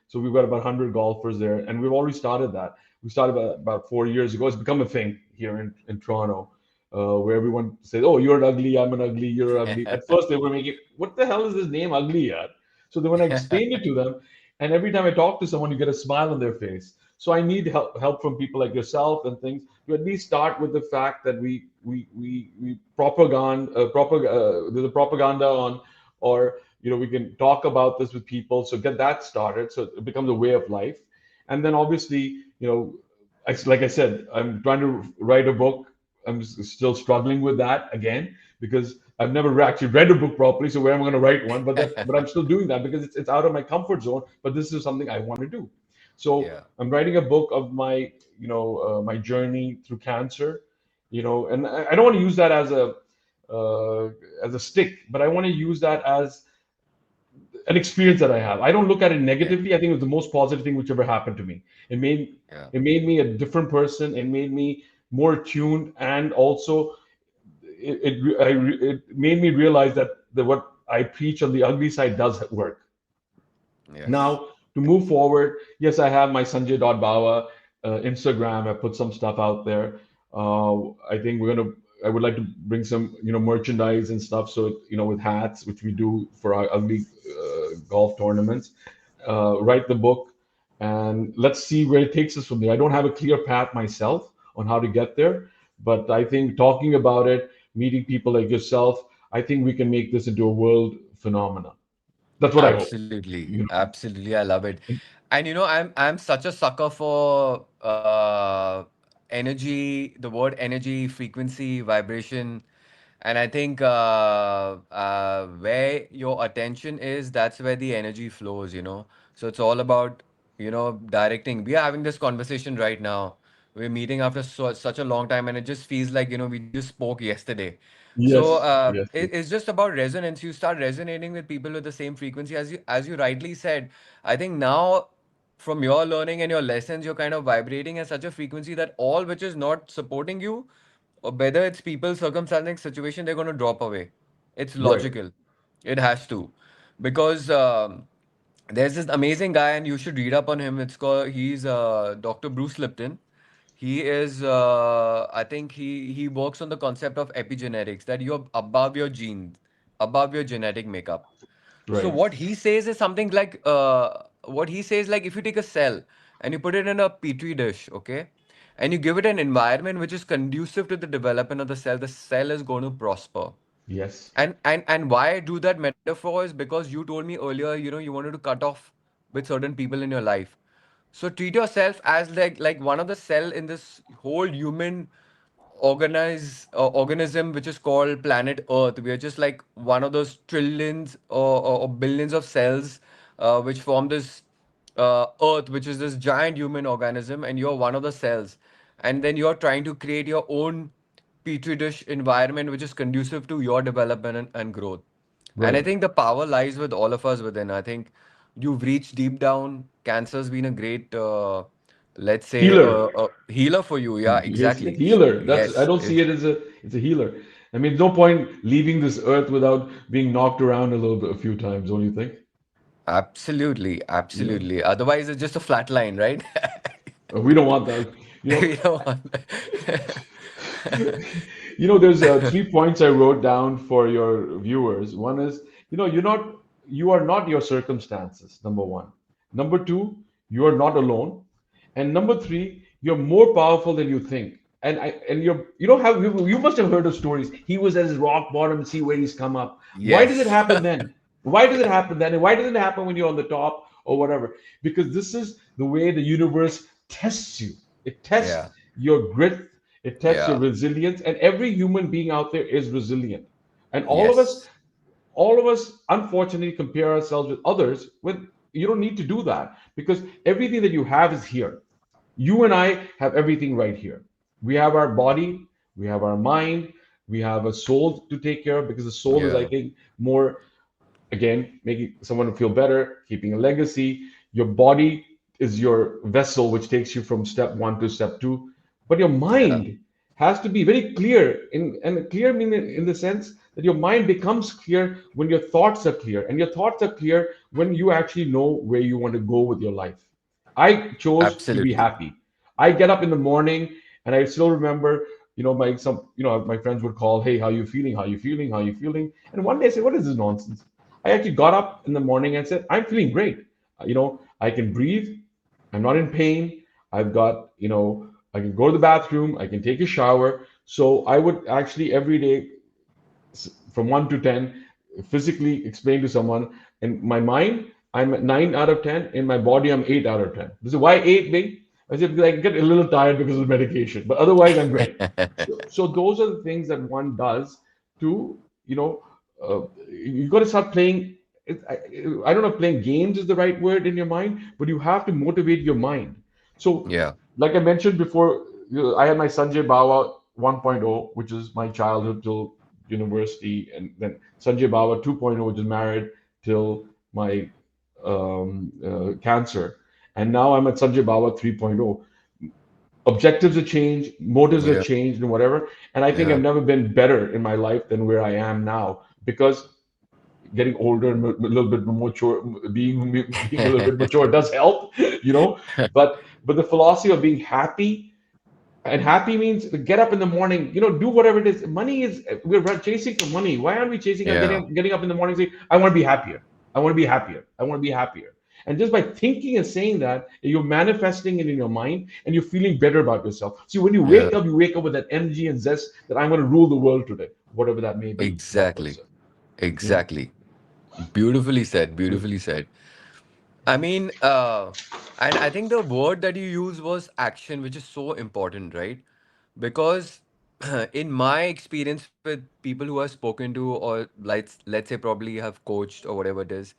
so we've got about 100 golfers there, and we've already started that. We started about 4 years ago. It's become a thing here in Toronto, where everyone says, "Oh, you're an ugly. I'm an ugly. You're ugly." At first, they were making, "What the hell is this name, ugly?" At so then when I explained it to them, and every time I talk to someone, you get a smile on their face. So I need help from people like yourself and things to at least start with the fact that we propaganda there's a propaganda on, or we can talk about this with people. So get that started, so it becomes a way of life, and then obviously like I said, I'm trying to write a book. I'm still struggling with that again because I've never actually read a book properly. So where am I going to write one? But I'm still doing that because it's out of my comfort zone. But this is something I want to do. So
Yeah.
I'm writing a book of my my journey through cancer. And I don't want to use that as a stick, but I want to use that as an experience that I have. I don't look at it
Yeah.
negatively. I think it was the most positive thing which ever happened to me. It made
Yeah.
it made me a different person. It made me more attuned, and also it made me realize that what I preach on the ugly side does work.
Yes.
Now, to move forward, yes, I have my Sanjay.Bawa Instagram. I put some stuff out there. I think I would like to bring some, merchandise and stuff. So, with hats, which we do for our ugly golf tournaments. Write the book, and let's see where it takes us from there. I don't have a clear path myself on how to get there, but I think talking about it, meeting people like yourself, I think we can make this into a world phenomenon. That's what I hope.
Absolutely.
You know.
Absolutely. I love it. And I'm such a sucker for energy, the word energy, frequency, vibration. And I think where your attention is, that's where the energy flows, you know. So it's all about, directing. We are having this conversation right now. We're meeting after such a long time, and it just feels like, we just spoke yesterday. So
Yes, yes, yes.
it's just about resonance. You start resonating with people with the same frequency, as you rightly said. I think now, from your learning and your lessons, you're kind of vibrating at such a frequency that all which is not supporting you, or whether it's people, circumstancing, situation, they're going to drop away. It's
Right.
logical. It has to. Because there's this amazing guy, and you should read up on him. He's Dr. Bruce Lipton. He is, I think he works on the concept of epigenetics, that you're above your genes, above your genetic makeup. So
Right.
what he says, like, if you take a cell and you put it in a petri dish, okay, and you give it an environment which is conducive to the development of the cell is going to prosper.
Yes.
And why I do that metaphor is because you told me earlier, you wanted to cut off with certain people in your life. So treat yourself as like one of the cell in this whole human organism which is called planet Earth. We are just like one of those trillions or billions of cells which form this Earth, which is this giant human organism, and you're one of the cells. And then you're trying to create your own petri dish environment which is conducive to your development and growth. And I
Right.
think the power lies with all of us within. I think you've reached deep down. Cancer's been a great, let's say,
Healer.
healer for you. Yeah,
It's a
exactly.
healer. That's I
Yes,
don't see it as it's a healer. I mean, no point leaving this earth without being knocked around a little bit a few times, don't you think?
absolutely,
You know,
absolutely. Otherwise, it's just a flat line, right?
we don't want that. You know,
We don't want that.
there's 3 points I wrote down for your viewers. One is, you are not your circumstances, number one. Number two, you are not alone. And number three, you're more powerful than you think. And you don't have you must have heard of stories. He was at his rock bottom, see where he's come up. Why does it
Yes.
happen then? Why does it happen then? And why doesn't it happen when you're on the top or whatever? Because this is the way the universe tests you. It tests
Yeah.
your grit, it tests your
Yeah.
resilience, and every human being out there is resilient. And
Yes.
all of us unfortunately compare ourselves with others when you don't need to do that because everything that you have is here. You and I have everything right here. We have our body, we have our mind, we have a soul to take care of because the soul is, I
Yeah.
think, more, again, making someone feel better, keeping a legacy. Your body is your vessel, which takes you from step one to step two. But your
Yeah.
mind has to be very clear, and clear meaning in the sense that your mind becomes clear when your thoughts are clear, and your thoughts are clear when you actually know where you want to go with your life. I chose to be
Absolutely.
happy. I get up in the morning, and I still remember, my friends would call, "Hey, how you feeling? How you feeling? How you feeling?" And one day I said, "What is this nonsense?" I actually got up in the morning and said, "I'm feeling great. I can breathe. I'm not in pain. I've got, I can go to the bathroom. I can take a shower." So I would actually every day from 1 to 10 physically explain to someone, in my mind I'm at 9 out of 10, in my body I'm 8 out of 10. This is why 8 being, I said, because I get a little tired because of medication, but otherwise I'm great. So those are the things that one does to, you got to start playing. I don't know if playing games is the right word in your mind, but you have to motivate your mind. So,
Yeah.
like I mentioned before, I had my Sanjay Bawa 1.0, which is my childhood till university, and then Sanjay Bawa 2.0, which is married till my cancer. And now I'm at Sanjay Bawa 3.0. Objectives have changed, motives have
Yeah.
changed, and whatever. And I think I've
Yeah.
never been better in my life than where I am now because getting older and a little bit more mature, being a little bit mature does help, you know. But the philosophy of being happy, and happy means to get up in the morning, do whatever it is. Money is, we're chasing for money. Why aren't we chasing up
Yeah.
getting up in the morning and say, I want to be happier. I want to be happier. I want to be happier. And just by thinking and saying that, you're manifesting it in your mind and you're feeling better about yourself. See, when
Yeah.
you wake up with that energy and zest that I'm going to rule the world today, whatever that may be for that
Exactly.
person. You know,
Exactly. Beautifully said. Beautifully said. I mean, and I think the word that you use was action, which is so important, right? Because in my experience with people who I've spoken to, or let's say probably have coached or whatever it is,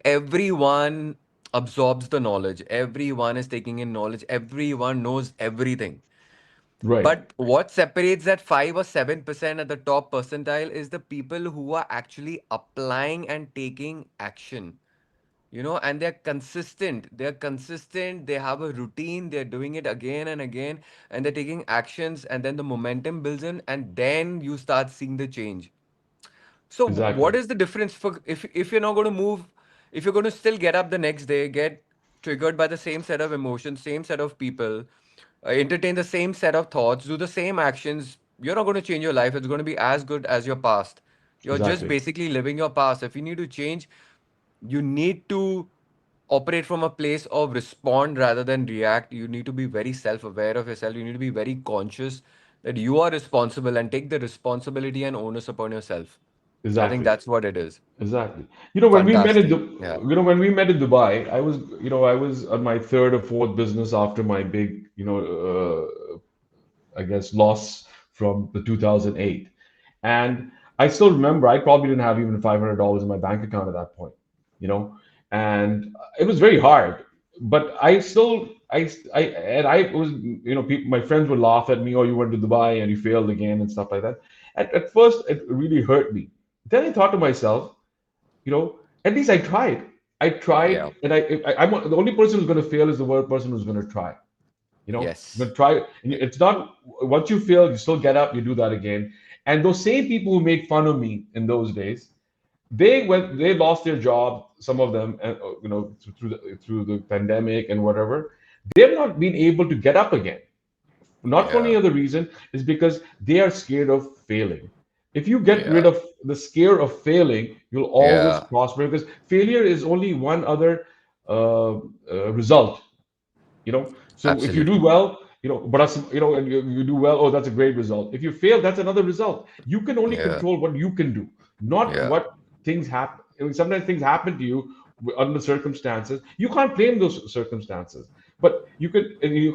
everyone absorbs the knowledge. Everyone is taking in knowledge. Everyone knows everything.
Right.
But what separates that 5 or 7% at the top percentile is the people who are actually applying and taking action. And they're consistent, they have a routine, they're doing it again and again, and they're taking actions, and then the momentum builds in, and then you start seeing the change. So
Exactly.
what is the difference for if you're not going to move, if you're going to still get up the next day, get triggered by the same set of emotions, same set of people, entertain the same set of thoughts, do the same actions, you're not going to change your life. It's going to be as good as your past. You're just
Exactly.
basically living your past. If you need to change, you need to operate from a place of respond rather than react. You need to be very self aware of yourself. You need to be very conscious that you are responsible and take the responsibility and onus upon yourself. I think
Exactly.
that's what it is.
Exactly.
Fantastic. Yeah.
When we met in Dubai, I was on my third or fourth business after my big, I guess, loss from the 2008. And I still remember I probably didn't have even $500 in my bank account at that point, you know, and it was very hard. But I still, and I was, my friends would laugh at me, oh, you went to Dubai and you failed again and stuff like that. At first, it really hurt me. Then I thought to myself, at least I tried. I
Yeah.
tried, and I'm the only person who's going to fail is the one person who's going to try. You're
Yes.
gonna try. And it's not once you fail, you still get up, you do that again. And those same people who made fun of me in those days, they lost their job. Some of them, through the pandemic and whatever, they've not been able to get up again. Not for any
Yeah.
other reason, is because they are scared of failing. If you get rid
Yeah.
of the scare of failing, you'll always
Yeah.
prosper because failure is only one other result. So if you do
Absolutely.
well, but us, and you do well, oh, that's a great result. If you fail, that's another result. You can only
Yeah.
control what you can do, not
Yeah.
what things happen. I mean, sometimes things happen to you under circumstances. You can't blame those circumstances, but you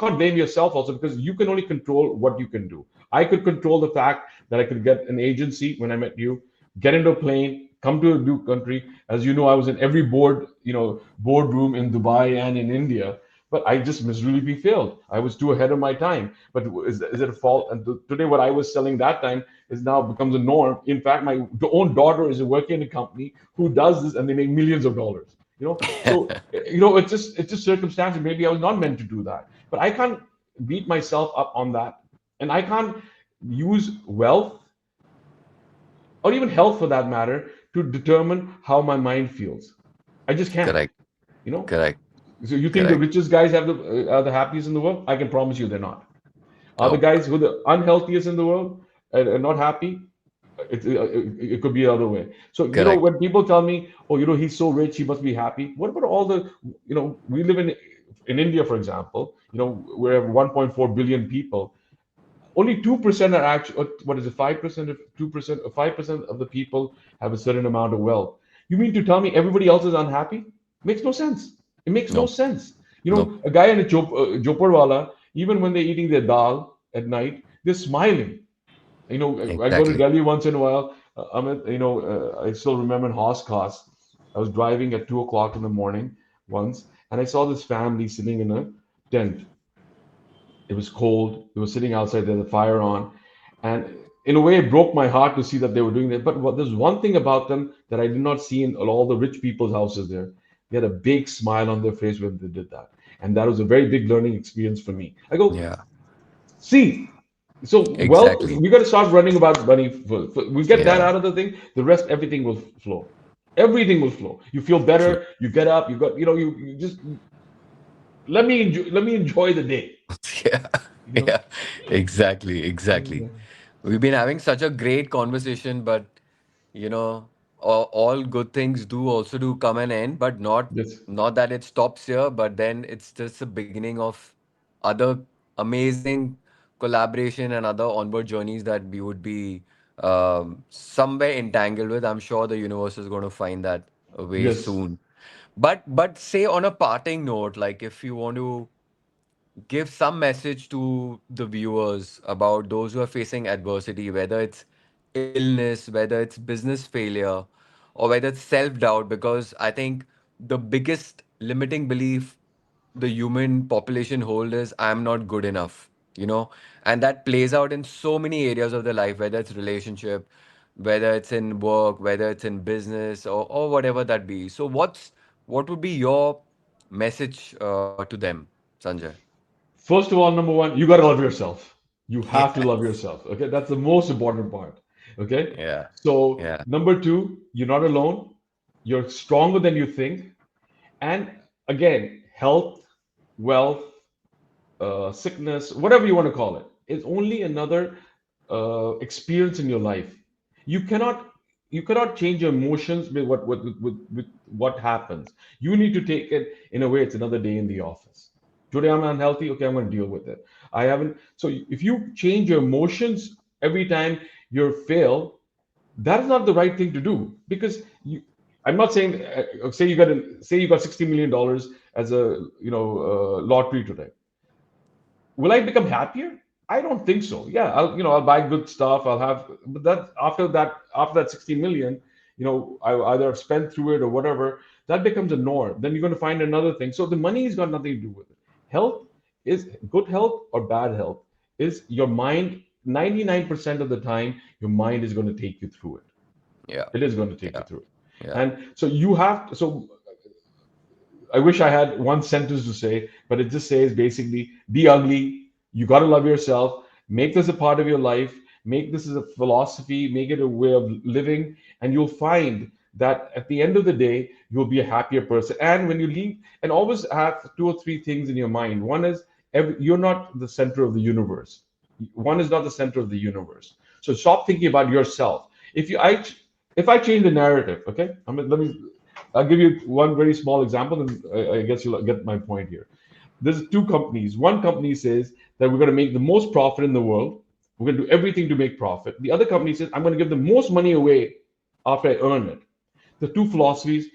can't blame yourself also because you can only control what you can do. I could control the fact that I could get an agency when I met you, get into a plane, come to a new country. As you know, I was in every boardroom in Dubai and in India, but I just miserably failed. I was too ahead of my time. But is it a fault? And today, what I was selling that time is now becomes a norm. In fact, my own daughter is working in a company who does this, and they make millions of dollars. So it's just circumstantial. Maybe I was not meant to do that, but I can't beat myself up on that, and I can't use wealth or even health for that matter to determine how my mind feels. I just can't.
Correct.
You know.
Correct.
So you think the
Correct.
richest guys are the happiest in the world? I can promise you they're not. Are the
Oh,
guys who are the unhealthiest in the world and are not happy? It could be the other way. So
correct.
when people tell me, "Oh, he's so rich, he must be happy." What about all the we live in India, for example. We have 1.4 billion people. Only 2% are actually, what is it, 5% of 2%, 5% of the people have a certain amount of wealth. You mean to tell me everybody else is unhappy? Makes no sense. It makes no
Nope.
sense.
Nope.
A guy in a Joparwala, even when they're eating their dal at night, they're smiling. I go to
Exactly.
Delhi once in a while. Amit, I still remember in Hoskas, I was driving at 2 o'clock in the morning once, and I saw this family sitting in a tent. It was cold. They were sitting outside. They had the fire on, and in a way, it broke my heart to see that they were doing that. But there's one thing about them that I did not see in all the rich people's houses there. They had a big smile on their face when they did that, and that was a very big learning experience for me. I go,
Yeah.
see. So wealth,
Exactly.
we got to start running about money. We get that
Yeah.
out of the thing. The rest, everything will flow. Everything will flow. You feel
True.
better. You get up. You just let me enjoy the day.
Yeah.
You know.
Yeah. Exactly. Exactly. We've been having such a great conversation, but you know, all good things do also do come and end, but not
Yes.
not that it stops here, but then it's just the beginning of other amazing collaboration and other onward journeys that we would be somewhere entangled with. I'm sure the universe is going to find that way
Yes.
soon. But say on a parting note, like if you want to give some message to the viewers about those who are facing adversity, whether it's illness, whether it's business failure, or whether it's self doubt, because I think the biggest limiting belief the human population hold is I'm not good enough, and that plays out in so many areas of their life, whether it's relationship, whether it's in work, whether it's in business, or whatever that be. So what would be your message to them, Sanjay?
First of all, number one, you got to love yourself. You have to love
Yes.
yourself. Okay, that's the most important part. Okay,
Yeah.
so
Yeah.
number two, you're not alone. You're stronger than you think. And again, health, wealth, sickness, whatever you want to call it, is only another experience in your life. You cannot you cannot change your emotions with with what happens. You need to take it in a way. It's another day in the office. Today I'm unhealthy. Okay, I'm going to deal with it. I haven't. So if you change your emotions every time you fail, that is not the right thing to do because you. I'm not saying say you got $60 million as a lottery today. Will I become happier? I don't think so. Yeah, I'll buy good stuff. I'll have, but that after that 60 million, I either have spent through it or whatever. That becomes a norm. Then you're going to find another thing. So the money has got nothing to do with it. Health is good health or bad health is your mind. 99% of the time, your mind is going to take you through it.
Yeah.
It is going to take you
Yeah.
through it.
Yeah.
And so you have. So I wish I had one sentence to say, but it just says basically be ugly. You got to love yourself. Make this a part of your life. Make this as a philosophy. Make it a way of living. And you'll find that at the end of the day, you'll be a happier person. And when you leave, and always have two or three things in your mind. One is you're not the center of the universe. One is not the center of the universe. So stop thinking about yourself. If I change the narrative, okay, I'll give you one very small example, and I guess you'll get my point here. There's two companies. One company says that we're going to make the most profit in the world. We're going to do everything to make profit. The other company says, I'm going to give the most money away after I earn it. The two philosophies,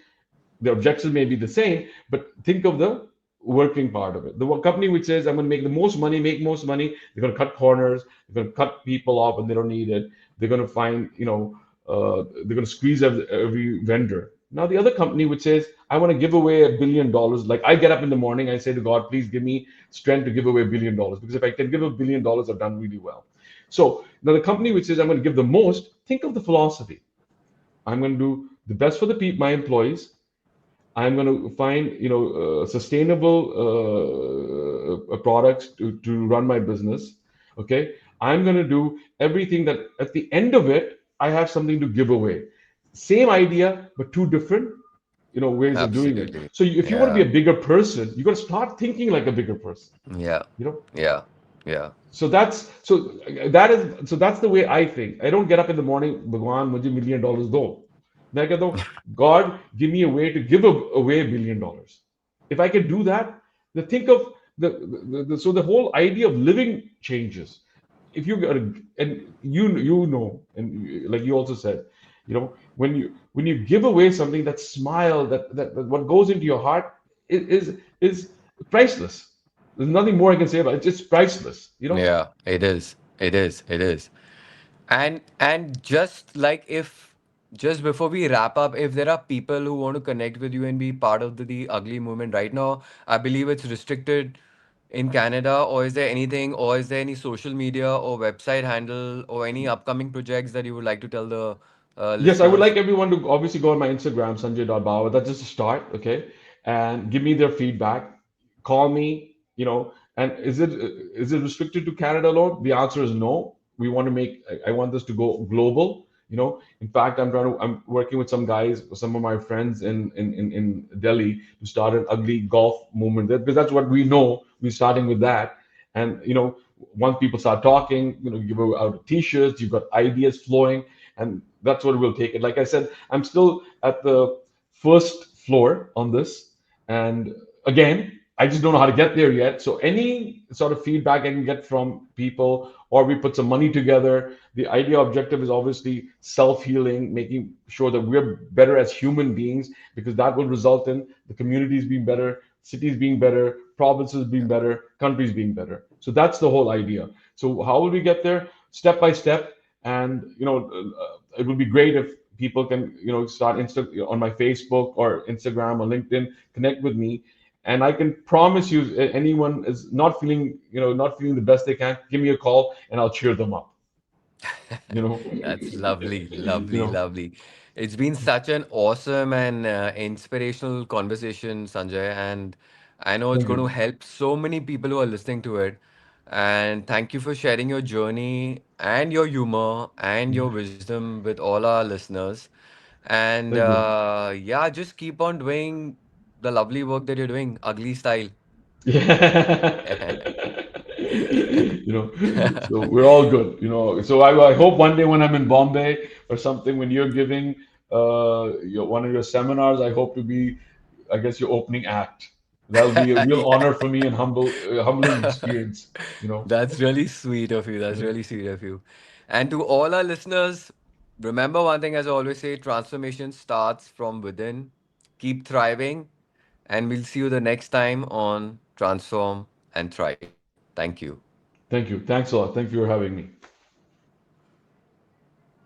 the objectives may be the same, but think of the working part of it. The company which says, I'm going to make the most money, make most money, they're going to cut corners, they're going to cut people off when they don't need it. They're going to find, they're going to squeeze every vendor. Now, the other company which says, I want to give away $1 billion, like I get up in the morning, I say to God, please give me strength to give away $1 billion, because if I can give $1 billion, I've done really well. So now the company which says, I'm going to give the most, think of the philosophy. I'm going to do the best for my employees. I'm going to find sustainable products to run my business. Okay, I'm going to do everything that at the end of it I have something to give away. Same idea, but two different ways of doing it.
Absolutely.
So if you want to
Yeah.
be a bigger person, you got to start thinking like a bigger person.
Yeah.
You know,
Yeah. Yeah.
so that's the way I think. I don't get up in the morning, Bhagwan, mujhe $1 million do. मैं कहता हूँ, God, give me a way to give away $1 billion. If I can do that, then think of so the whole idea of living changes. If you got and and like you also said, when you give away something, that smile, that what goes into your heart is priceless. There's nothing more I can say about it. It's just priceless.
Yeah. It is. It is. It is. And just like if just before we wrap up, if there are people who want to connect with you and be part of the ugly movement right now, I believe it's restricted in Canada, or is there anything, or is there any social media or website handle or any upcoming projects that you would like to tell the
Yes, I would
listeners?
like everyone to obviously go on my Instagram, Sanjay.Bawa. That's just a start, okay? And give me their feedback. Call me, and is it restricted to Canada alone? The answer is no. We want to I want this to go global. In fact, I'm working with some guys, some of my friends in Delhi to start an ugly golf movement there, because that's what we know. We're starting with that. And once people start talking, you give out t-shirts, you've got ideas flowing, and that's what we'll take it. Like I said, I'm still at the first floor on this, and again, I just don't know how to get there yet. So any sort of feedback I can get from people, or we put some money together. The idea objective is obviously self-healing, making sure that we're better as human beings, because that will result in the communities being better, cities being better, provinces being better, countries being better. So that's the whole idea. So how will we get there? Step by step. And it would be great if people can start on my Facebook or Instagram or LinkedIn, connect with me, and I can promise you, anyone is not feeling the best they can, give me a call and I'll cheer them up. You know,
That's lovely,
you
lovely,
know.
lovely. It's been such an awesome and inspirational conversation, Sanjay, and I know it's
Thank
going to
you,
help so many people who are listening to it. And thank you for sharing your journey and your humor and your wisdom with all our listeners. And
thank you.
yeah, just keep on doing the lovely work that you're doing, ugly style.
Yeah. So we're all good. So I hope one day when I'm in Bombay or something, when you're giving one of your seminars, I hope to be, I guess, your opening act. That'll be a real
Yeah.
honor for me and humbling experience. You know.
That's really sweet of you. That's
Yeah.
really sweet of you. And to all our listeners, remember one thing, as I always say, transformation starts from within. Keep thriving, and we'll see you the next time on Transform and Thrive. Thank you.
Thank you. Thanks a lot. Thank you for having me.